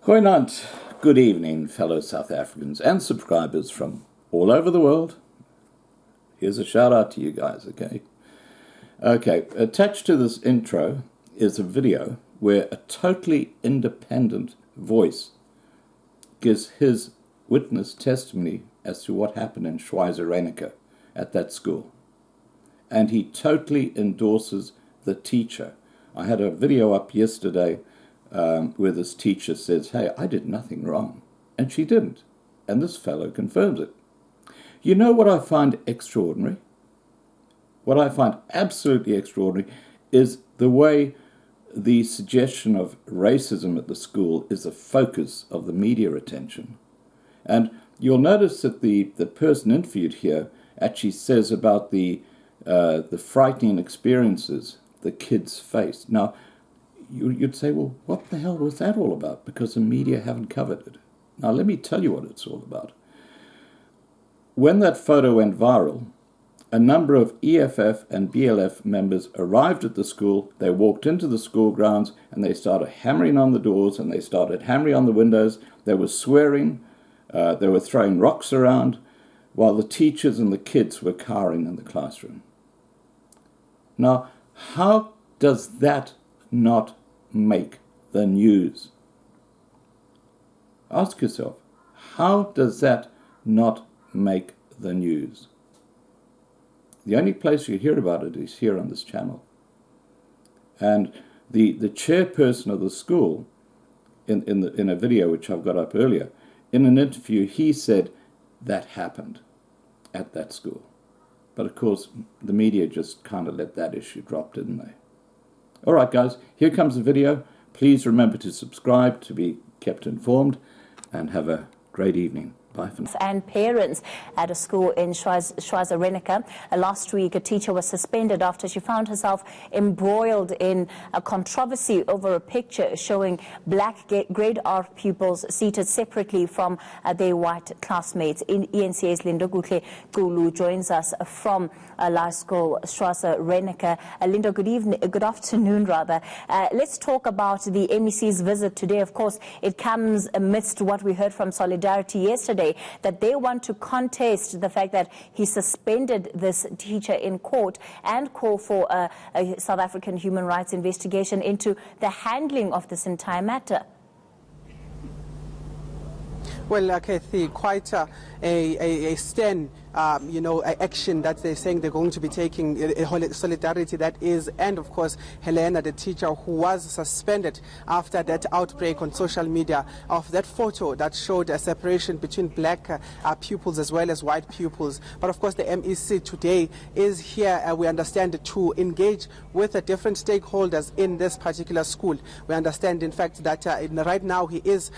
Goeienaand, good evening, fellow South Africans and subscribers from all over the world. Here's a shout out to you guys, okay? Okay, attached to this intro is a video where a totally independent voice gives his witness testimony as to what happened in Schweizer-Reneke at that school. And he totally endorses the teacher. I had a video up yesterday where this teacher says, hey, I did nothing wrong. And she didn't. And this fellow confirms it. You know what I find extraordinary? What I find absolutely extraordinary is the way the suggestion of racism at the school is the focus of the media attention. And you'll notice that the person interviewed here actually says about the frightening experiences the kids face. Now, you'd say, well, what the hell was that all about? Because the media haven't covered it. Now, let me tell you what it's all about. When that photo went viral, a number of EFF and BLF members arrived at the school. They walked into the school grounds and they started hammering on the doors and they started hammering on the windows. They were swearing. They were throwing rocks around while the teachers and the kids were cowering in the classroom. Now, how does that not make the news? Ask yourself, how does that not make the news? The only place you hear about it is here on this channel. And the chairperson of the school, in a video which I've got up earlier, in an interview, he said that happened at that school. But of course, the media just kind of let that issue drop, didn't they? All right, guys, here comes the video. Please remember to subscribe to be kept informed, and have a great evening. Bye for now. And parents at a school in Schweizer-Reneke. Last week, a teacher was suspended after she found herself embroiled in a controversy over a picture showing black grade R pupils seated separately from their white classmates. ENCA's Linda Gulu joins us from Law School Schweizer-Reneke. Linda, good afternoon, rather. Let's talk about the MEC's visit today. Of course, it comes amidst what we heard from Solidarity yesterday, that they want to contest the fact that he suspended this teacher in court and call for a South African human rights investigation into the handling of this entire matter. Well, Kathy, quite a stern, action that they're saying they're going to be taking, solidarity that is, and of course, Helena, the teacher who was suspended after that outbreak on social media of that photo that showed a separation between black pupils as well as white pupils. But of course, the MEC today is here, we understand, to engage with the different stakeholders in this particular school. We understand, in fact, that right now he is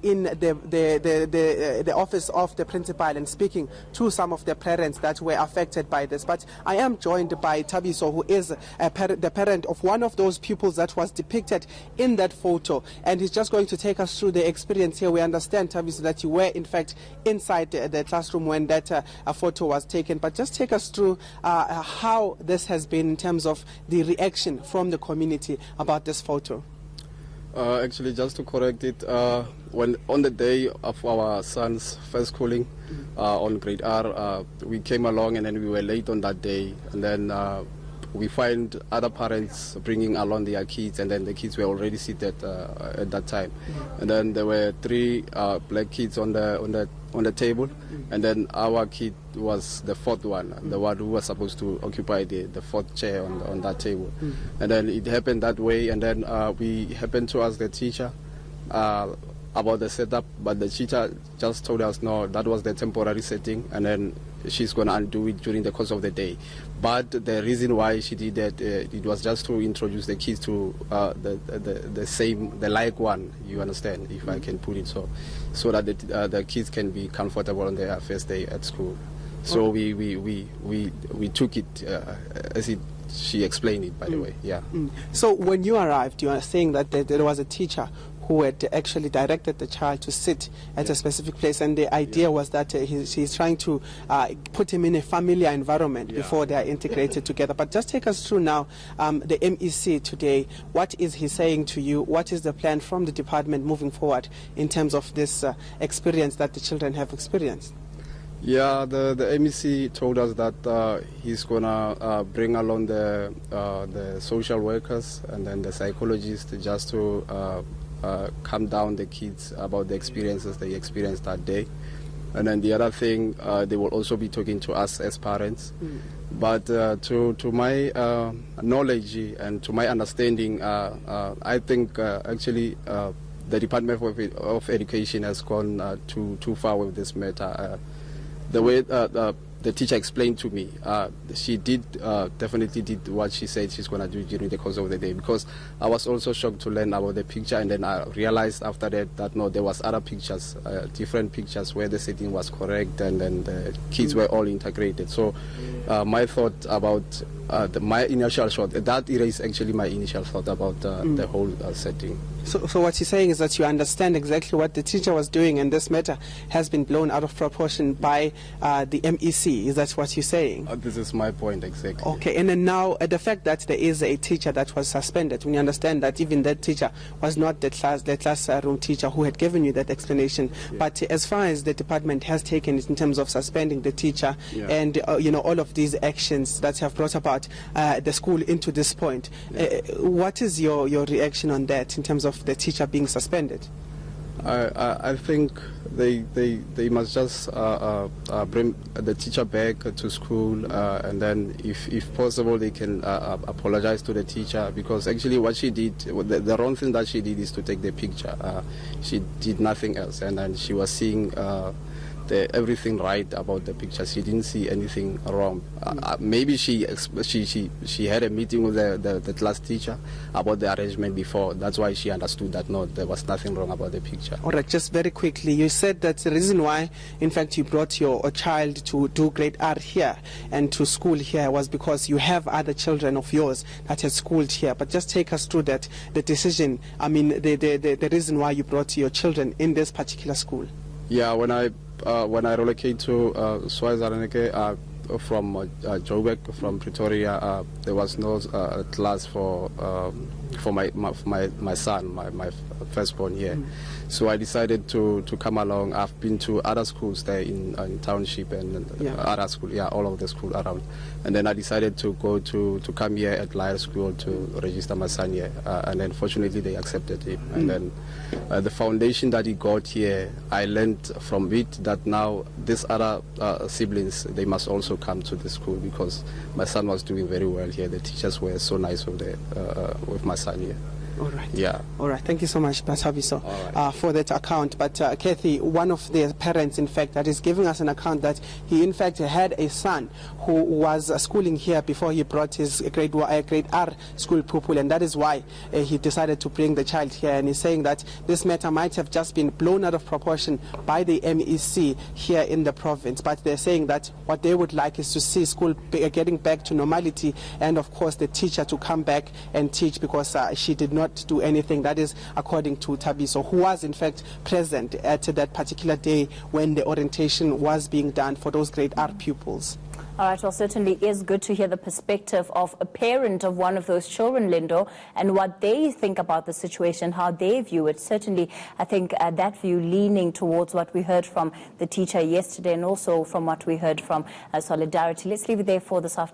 in the office of the principal and speaking to some of the parents that were affected by this. But I am joined by Tabiso, who is the parent of one of those pupils that was depicted in that photo, and he's just going to take us through the experience here. We understand, Tabiso, that you were in fact inside the classroom when that photo was taken, but just take us through how this has been in terms of the reaction from the community about this photo. Actually, just to correct it, when on the day of our son's first schooling on grade R, we came along and then we were late on that day, and then we find other parents bringing along their kids, and then the kids were already seated at that time, and then there were three black kids on the table, and then our kid was the fourth one, the one who was supposed to occupy the fourth chair on that table. And then it happened that way, and then we happened to ask the teacher about the setup, but the teacher just told us no, that was the temporary setting, and then she's going to undo it during the course of the day. But the reason why she did that, it was just to introduce the kids to the like one, you understand, if I can put it so that the kids can be comfortable on their first day at school. So we took it as she explained it, by the way, yeah. So when you arrived, you are saying that there was a teacher who had actually directed the child to sit at a specific place, and the idea was that he's trying to put him in a familiar environment before they are integrated together. But just take us through now the MEC today. What is he saying to you? What is the plan from the department moving forward in terms of this experience that the children have experienced? Yeah, the MEC told us that he's gonna bring along the social workers and then the psychologists just to calm down the kids about the experiences they experienced that day. And then the other thing, they will also be talking to us as parents. But to my knowledge and to my understanding, I think actually the Department of Education has gone too far with this matter. The way the teacher explained to me, she definitely did what she said she's going to do during the course of the day, because I was also shocked to learn about the picture, and then I realized after that no, there was other pictures, different pictures where the setting was correct and then the kids were all integrated. So my thought about my initial thought, that erased actually my initial thought about the whole setting. So what you're saying is that you understand exactly what the teacher was doing, and this matter has been blown out of proportion by the MEC. Is that what you're saying? This is my point, exactly. Okay, and then now the fact that there is a teacher that was suspended, when you understand that even that teacher was not the classroom teacher who had given you that explanation, but as far as the department has taken it in terms of suspending the teacher and all of these actions that have brought about the school into this point, what is your reaction on that in terms of the teacher being suspended? I think they must just bring the teacher back to school, and then if possible they can apologize to the teacher, because actually what she did, the wrong thing that she did is to take the picture. She did nothing else, and then she was seeing everything right about the picture. She didn't see anything wrong. Maybe she had a meeting with the class teacher about the arrangement before. That's why she understood that no, there was nothing wrong about the picture. All right, just very quickly, you said that the reason why, in fact, you brought your child to do grade R here and to school here was because you have other children of yours that have schooled here. But just take us through that, the decision, I mean, the reason why you brought your children in this particular school. Yeah, when I relocated to Schweizer-Reneke from Joburg, from Pretoria, there was no class for my son, my firstborn here. So I decided to come along. I've been to other schools there in township and other school, all of the school around. And then I decided to come here at Lyre School to register my son here. And then fortunately they accepted him. And then the foundation that he got here, I learned from it that now these other siblings, they must also come to the school, because my son was doing very well here. The teachers were so nice with my son here. All right. Yeah. All right. Thank you so much, Batabiso, for that account. But Kathy, one of the parents, in fact, that is giving us an account that he, in fact, had a son who was schooling here before he brought his grade R school pupil, and that is why he decided to bring the child here. And he's saying that this matter might have just been blown out of proportion by the MEC here in the province. But they're saying that what they would like is to see school getting back to normality, and of course the teacher to come back and teach, because she did not do anything. That is according to Tabiso, who was in fact present at that particular day when the orientation was being done for those grade R pupils. All right, well, certainly is good to hear the perspective of a parent of one of those children, Lindo, and what they think about the situation, how they view it. Certainly, I think that view leaning towards what we heard from the teacher yesterday and also from what we heard from Solidarity. Let's leave it there for this afternoon.